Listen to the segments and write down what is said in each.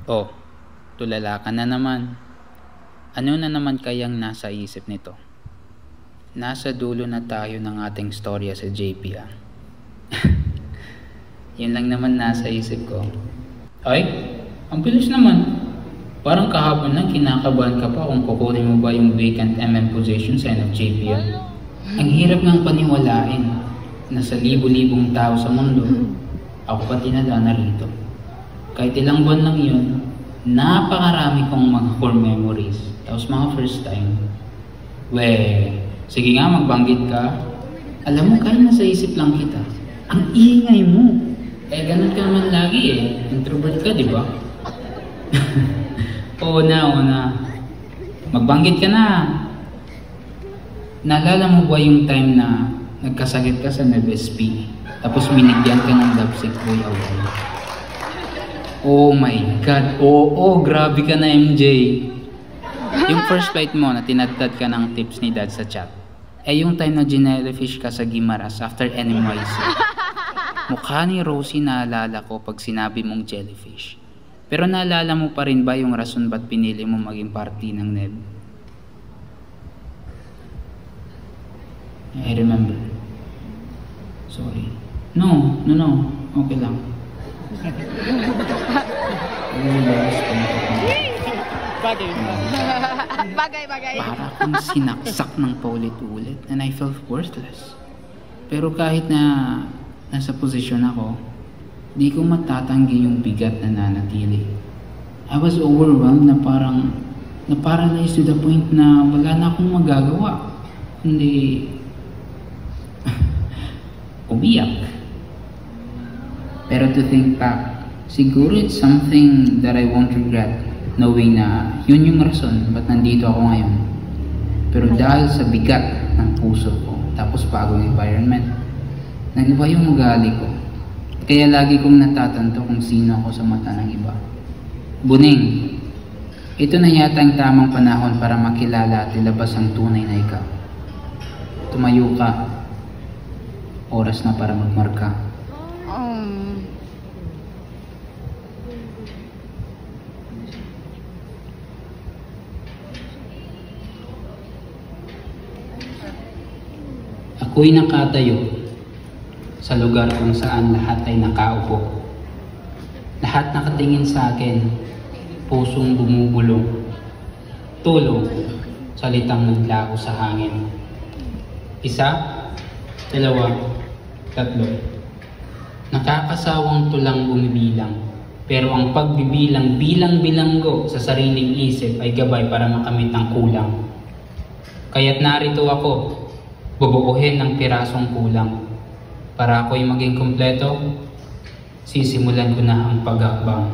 Oh, tulala ka na naman. Ano na naman kayang nasa isip nito? Nasa dulo na tayo ng ating storya sa JP ah. Yun lang naman nasa isip ko. Ay, ang bilis naman. Parang kahapon lang kinakabahan ka pa kung kukunin mo ba yung vacant MM position sa NFJP yan. Ang hirap ngang paniwalain na sa libo-libong tao sa mundo, ako pati nadana rito. Kahit ilang buwan lang yun, napakarami kong mga core memories. Tapos mga first time. Sige nga, magbanggit ka. Alam mo, kahit nasa isip lang kita, ang ingay mo. Ganun ka naman lagi Introvert ka, di ba? Oo na. Magbanggit ka na. Naalala mo ba yung time na nagkasakit ka sa NEVSP? Tapos binigyan ka ng lovesick boy away? Oh my God. Oo, grabe ka na, MJ. Yung first flight mo na tinadtad ka ng tips ni Dad sa chat. Yung time na ginellyfish ka sa Gimaras after NMYC. Mukha ni Rosie naalala ko pag sinabi mong jellyfish. Pero naalala mo pa rin ba yung rason ba't pinili mo maging party ng NEB? I remember. Sorry. No. Okay lang. Bagay. Para akong sinaksak ng paulit-ulit and I felt worthless. Pero kahit na nasa posisyon ako, di ko matatanggi yung bigat na nanatili. I was overwhelmed na paralyzed to the point na wala na akong magagawa. Kundi umiyak. Pero to think back, siguro it's something that I won't regret, knowing na yun yung rason ba't nandito ako ngayon. Pero dahil sa bigat ng puso ko, tapos bagong environment, nag-iba yung ugali ko. Kaya lagi kong natatanto kung sino ako sa mata ng iba. Buning, ito na yata ang tamang panahon para makilala at ilabas ang tunay na ikaw. Tumayo ka. Oras na para magmarka. Ako'y nakatayo sa lugar kung saan lahat ay nakaupo. Lahat nakatingin sa akin, pusong bumubulong. Tulog, salitang naglago sa hangin. Isa, dalawa, tatlo. Nakakasawang tulang bumibilang. Pero ang pagbibilang bilang-bilanggo sa sariling isip ay gabay para makamit ang kulang. Kaya't narito ako, bubuuhin ng pirasong kulang. Para ako'y maging kumpleto, sisimulan ko na ang pag-akbang.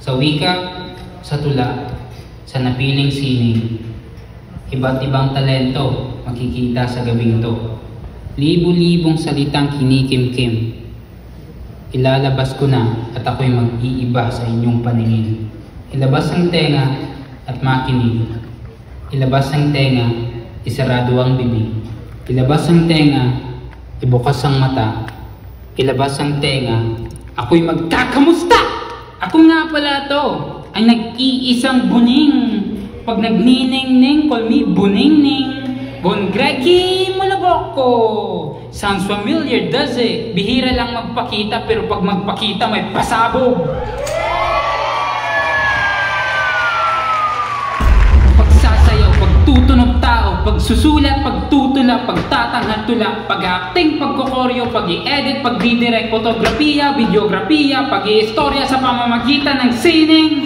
Sa wika, sa tula, sa napiling sining, iba't ibang talento makikita sa gawing to. Libo-libong salitang kinikimkim. Ilalabas ko na at ako'y mag-iiba sa inyong paningin. Ilabas ang tenga at makinig. Ilabas ang tenga, isarado ang bibig. Ilabas ang tenga, ibukas ang mata. Ilabas ang tenga, ako'y magkakamusta! Ako nga pala to, ang nag-iisang buning. Pag nagniningning, call me buningning. Bon Gregi Malaboko. Sounds familiar, does it? Bihira lang magpakita, pero pag magpakita may pasabog. Pagsasayaw, pagtutunog tao, pagsusulat, pagtutula, pagtatanghantula, pag-acting, pagkokoryo, pag-i-edit, pag-redirect, fotografiya, videografiya, pag-i-istorya sa pamamagitan ng sining.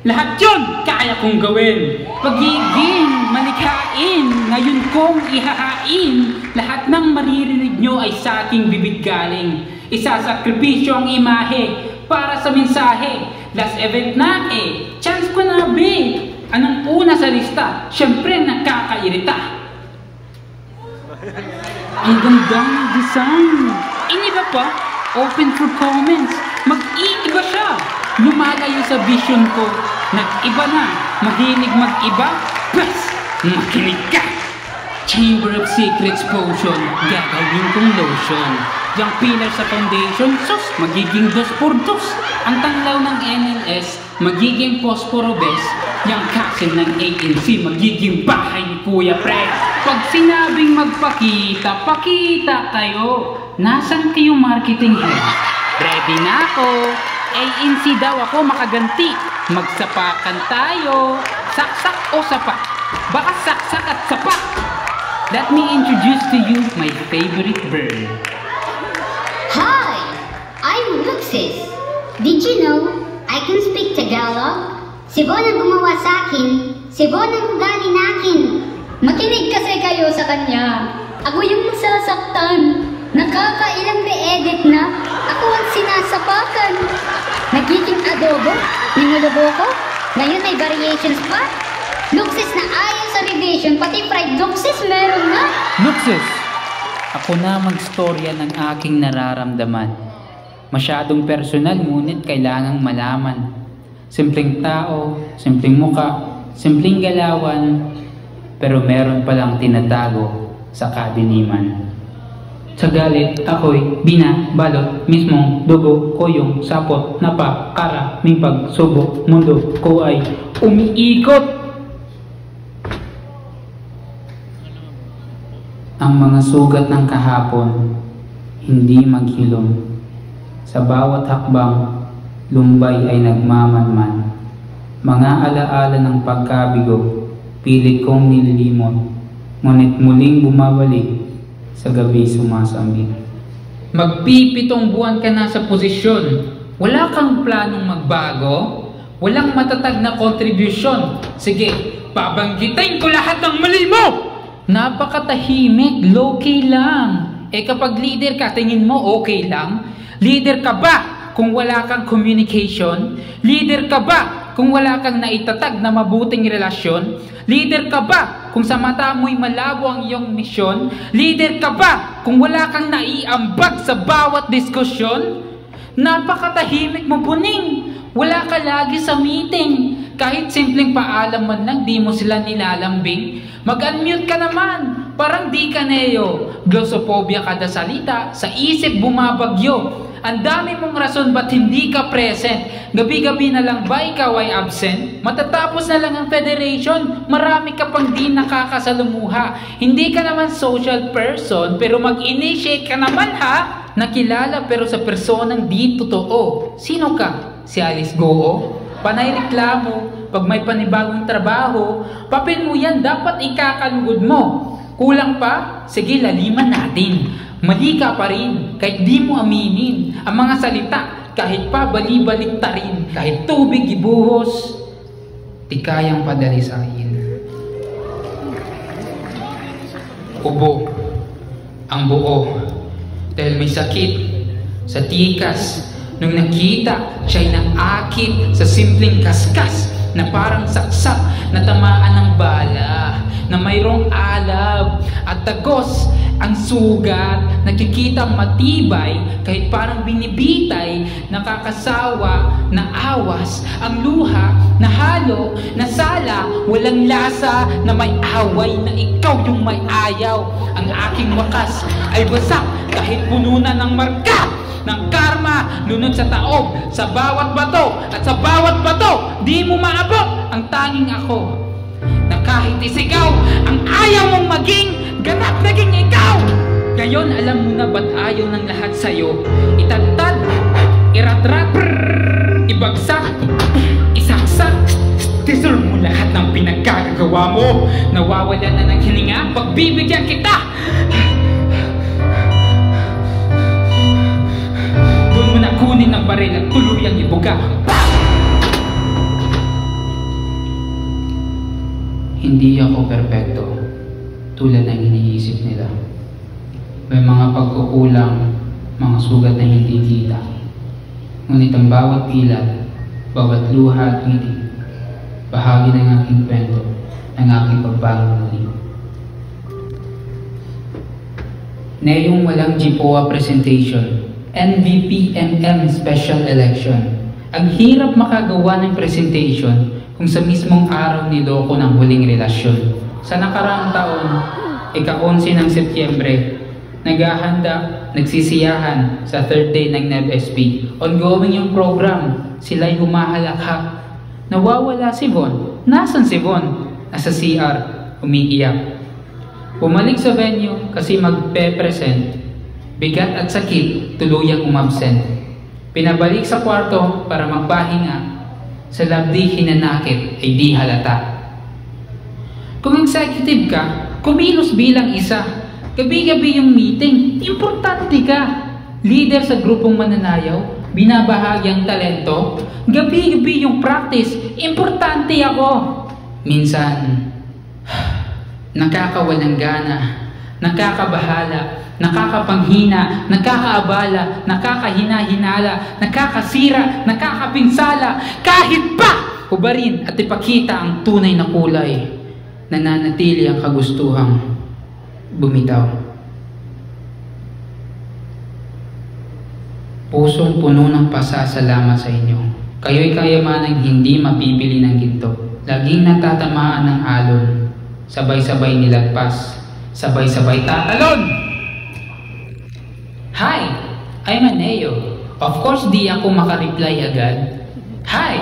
Lahat yun kaya kong gawin. Pagiging malikhain, ngayon kong ihahain. Lahat ng maririnig nyo ay sa aking bibig galing. Isasakripisyo ang imahe para sa mensahe. Last event na chance ko na Anong una sa lista? Siyempre nakakairita. Ang ganda ng design. Iniba pa? Open for comments. Mag-iiba siya. Lumalayo sa vision ko. Nag-iba na. Mahilig mag-iba. Plus, makinig ka. Chamber of Secrets potion. Gagawin kong lotion. Diyang pillar sa foundation, sus, magiging 2x2. Ang tanglaw ng NLS, magiging Posporobes. Yang castle ng ANC, magiging bahay ni Kuya Fred. Pag sinabing magpakita, pakita kayo. Nasaan kayo marketing head? Ready na ako. ANC daw ako makaganti. Magsapakan tayo. Saksak o sapak? Baka saksak at sapak. Let me introduce to you my favorite bird. Hi, I'm Luxis. Did you know I can speak Tagalog? Si Bon ang gumawa sa akin. Si Bon ang ugali nakin. Makinig kasi kayo sa kanya. Ako yung nasasaktan. Nakakailang re-edit na. Ako ang sinasapakan. Nagiging adobo. Nimulubo ko. Ngayon may variations pa. Luxis na ayaw sa revision. Pati fried Luxis meron na. Luxis! Ako na magstorya ng aking nararamdaman. Masyadong personal ngunit kailangang malaman. Simpleng tao, simpleng muka, simpleng galawan, pero meron palang tinatago sa kadiliman. Sa galit, ako'y binabalot mismong dugo ko yung sapot na karaming pagsubok. Mundo ko ay umiikot. Ang mga sugat ng kahapon, hindi maghilom. Sa bawat hakbang, lumbay ay nagmamanman. Mga alaala ng pagkabigo, pilit kong nililimot. Ngunit muling bumabalik, sa gabi sumasambit. Magpipitong buwan ka na sa posisyon. Wala kang planong magbago? Walang matatag na kontribusyon. Sige, babanggitin ko lahat ng mali mo! Napakatahimik, low-key lang. Kapag leader ka, tingin mo okay lang? Leader ka ba kung wala kang communication? Leader ka ba kung wala kang naitatag na mabuting relasyon? Leader ka ba kung sa mata mo'y malabo ang iyong misyon? Leader ka ba kung wala kang naiambag sa bawat diskusyon? Napakatahimik mo, Buning. Wala ka lagi sa meeting. Kahit simpleng paalam man lang, di mo sila nilalambing. Mag-unmute ka naman, parang di ka neyo. Glossophobia kada salita, sa isip bumabagyo. Ang dami mong rason ba't hindi ka present. Gabi-gabi na lang ba ikaw ay absent? Matatapos na lang ang federation, marami ka pang di nakakasalumuha. Hindi ka naman social person, pero mag-initiate ka naman ha. Nakilala pero sa personang di totoo. Sino ka? Si Alice Goo? Panay reklamo, pag may panibagong trabaho, papel mo yan, dapat ikakalugod mo. Kulang pa? Sige, laliman natin. Mali ka pa rin, kahit di mo aminin. Ang mga salita, kahit pa bali-balik ta rin. Kahit tubig ibuhos, di kayang padalisain. Ubo, ang buo, dahil may sakit sa tikas. Nung nakita, siya'y naakit sa simpleng kaskas na parang saksak na tamaan ng bala, na mayroong alab at tagos ang sugat. Nakikita matibay kahit parang binibitay, nakakasawa na awas ang luha na halo na sala, walang lasa na may away na ikaw yung may ayaw. Ang aking wakas ay wasak kahit puno na ng marka ng karma, lunod sa taob, sa bawat bato, at sa bawat bato, di mo maabot ang tanging ako. Na kahit isigaw, ang ayaw mong maging, ganap naging ikaw. Ngayon, alam mo na ba't ayaw ng lahat sa'yo? Itagtad, iratrat, ibagsak, isaksak, deserve mo lahat ng pinagkagagawa mo. Nawawala na ng hininga, pagbibigyan kita. Kunin ng baril at tuluyang ibuga. Hindi ako perpekto tulad ng iniisip nila. May mga pagkukulang, mga sugat na hindi kita. Ngunit ang bawat pilat, bawat luha at ngiti, bahagi ng aking kwento, ng aking pagbagong muli. Ngayong walang GPOA presentation, NVP-MM Special Election. Ang hirap makagawa ng presentation kung sa mismong araw niloko ng huling relasyon. Sa nakaraang taon, ika-11 ng Setyembre, naghahanda, nagsisiyahan sa third day ng NEB-SB. Ongoing yung program, sila'y humahalakhak. Nawawala si Von. Nasaan si Von? Nasa CR, umiiyak. Bumalik sa venue kasi magpe-present. Bigat at sakit, tuluyang umabsent. Pinabalik sa kwarto para magpahinga. Sa labdi hinanakit ay di halata. Kung executive ka, kumilos bilang isa. Gabi-gabi yung meeting, importante ka. Leader sa grupong mananayaw, binabahagi ang talento. Gabi-gabi yung practice, importante ako. Minsan, nakakawalang gana, nakakabahala, nakakapanghina, nakakaabala, nakakahina-hinala, nakakasira, nakakapinsala, kahit pa hubarin at ipakita ang tunay na kulay, nananatili ang kagustuhang bumitaw. Pusong puno ng pasasalamat sa inyo. Kayo'y kayamanang hindi mapipili ng ginto. Laging natatamaan ng alon. Sabay-sabay nilagpas. Sabay-sabay tatalon! Hi! I'm Aneo. Of course di ako makareply agad. Hi!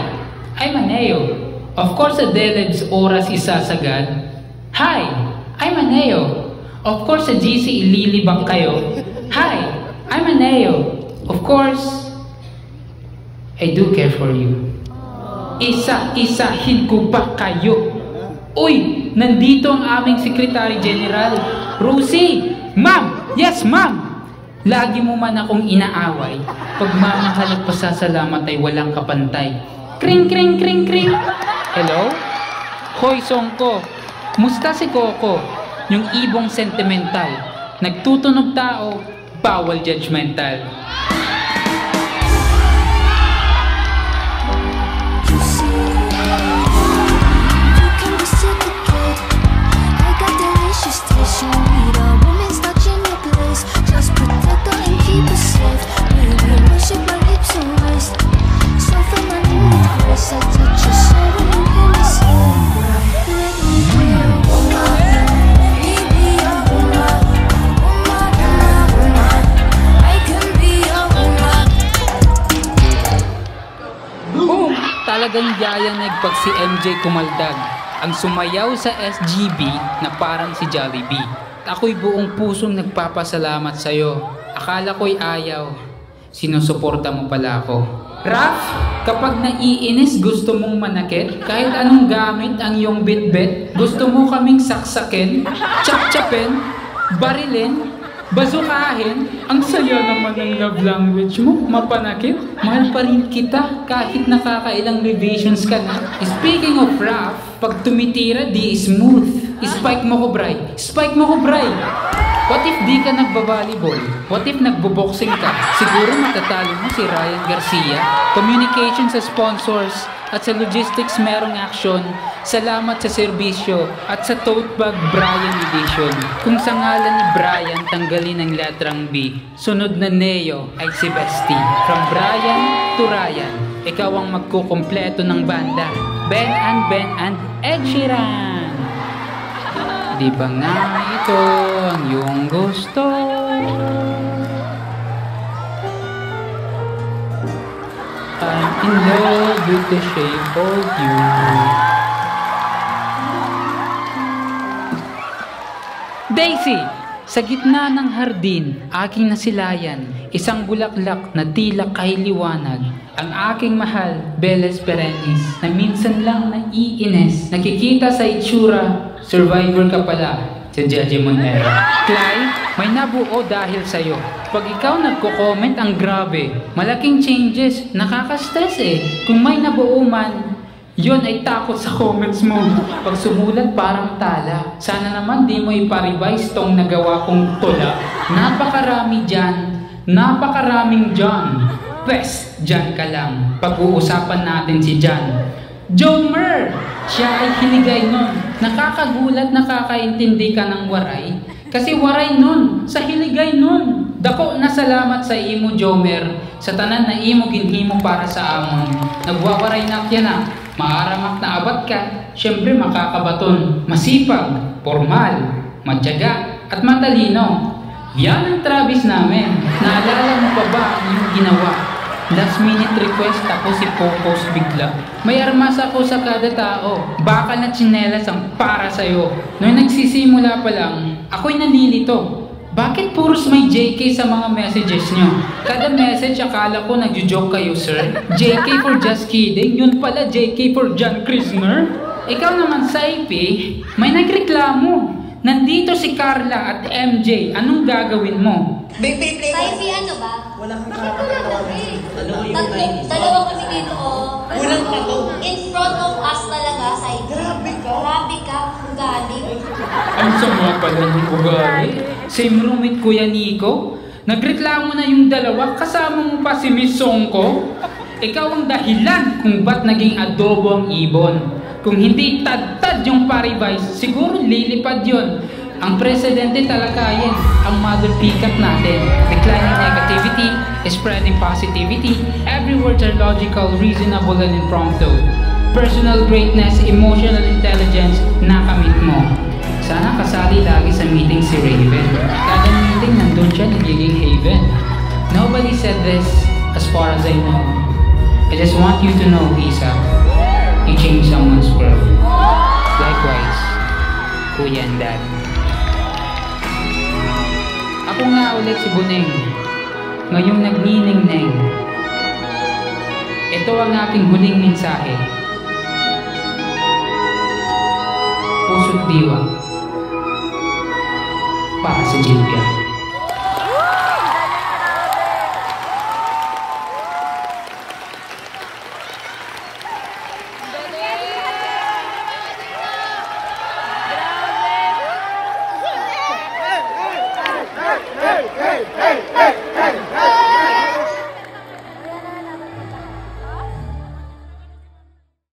I'm Aneo. Of course sa Delebs oras isasagad. Hi! I'm Aneo. Of course sa GC ililibak kayo. Hi! I'm Aneo. Of course, I do care for you. Isa-isahin ko ba kayo? Uy! Nandito ang aming Secretary General, Rosie! Ma'am! Yes, ma'am! Lagi mo man akong inaaway. Pagmamahal at pasasalamat ay walang kapantay. Kring, kring, kring, kring! Hello? Hoy, Songko! Musta si Coco? Yung ibong sentimental. Nagtutunog tao, bawal judgmental. Talagang yayaneg pag si MJ kumaldag, ang sumayaw sa SGB na parang si Jollibee. Ako'y buong pusong nagpapasalamat sa'yo. Akala ko'y ayaw, sinusuporta mo pala ako. Raf, kapag naiinis gusto mong manakit, kahit anong gamit ang iyong bitbit, gusto mo kaming saksakin, tsap-tsapin, barilin, bazukahin. Ang saya naman ng love language mo, mapanakit. Mahal pa rin kita kahit nakakailang revisions ka na. Speaking of rough, pag tumitira di smooth. Spike mo ko bray, spike mo ko bray. What if di ka nagbabalibol? What if nagboboxing ka? Siguro matatalo mo si Ryan Garcia. Communication sa sponsors at sa logistics merong action. Salamat sa serbisyo at sa tote bag Brian Edition. Kung sa ngalan ni Brian tanggalin ang letrang B, sunod na Neo ay si Bestie. From Brian to Ryan, ikaw ang magkukumpleto ng banda. Ben and Ed Sheeran. Di ba nga ito ang iyong gusto? I'm in love with the shape of you. Daisy! Sa gitna ng hardin, aking nasilayan, isang bulaklak na tila kay liwanag. Ang aking mahal, Beles Perennis, na minsan lang naiinis. Nakikita sa itsura, survivor ka pala sa Judgment Era. Clyde, may nabuo dahil sa'yo. Pag ikaw nagko-comment, ang grabe. Malaking changes, nakaka-stress eh. Kung may nabuo man, yon ay takot sa comments mo. Pag sumulat parang tala. Sana naman di mo iparevise tong nagawa kong tula. Napakarami dyan. Napakaraming John. Pwes, dyan ka lang. Pag-uusapan natin si John. Jomer! Siya ay hiligay nun. Nakakagulat, nakakaintindi ka ng waray. Kasi waray nun. Sa hiligay nun. Dako na salamat sa imo, Jomer. Sa tanan na imo ginhimo para sa amon. Nagwawaray na kya na. Maaramak na abat ka, syempre makakabaton, masipag, formal, matyaga, at matalino. Yan ang Travis namin. Naalala mo pa ba yung ginawa? Last minute request tapos i-post bigla. May armas ako sa kada tao. Bakal na tsinelas ang para sa'yo. Noong nagsisimula pa lang, ako'y nalilito. Bakit puros may JK sa mga messages nyo? Kada message akala ko nagjo-joke kayo, sir. JK for just kidding. Yun pala JK for John Krisner. Ikaw naman, Saipi, may nagreklamo. Nandito si Carla at MJ. Anong gagawin mo? Saipi, ano ba? Wala kang Bakit wala kami? Ano Dalawa kami dito, oh. Kulang pa to. In front of us talaga, Saipi. Grabe ka. Grabe ka, ugali. Ang sama pala ng ugali. Same roommate Kuya Nico. Nagreklamo na yung dalawa. Kasama mo pa si Miss Songko. Ikaw ang dahilan kung ba't naging adobo ang ibon. Kung hindi tad-tad yung paribay, siguro lilipad yun. Ang presidente talakayin ang mother pick-up natin. Declining negativity, spreading positivity. Every words are logical, reasonable, and impromptu. Personal greatness, emotional intelligence, nakamit mo. Sana kasali lagi sa meeting si Raven. Kada meeting nandun siya nagiging haven. Nobody said this as far as I know. I just want you to know, Lisa, you changed someone's world. Likewise, Kuya and Dad. Ako nga ulit si Buneng, ngayong nagnineng-neng. Ito ang aking huling mensahe. Puso't diwa para sa Jilbia.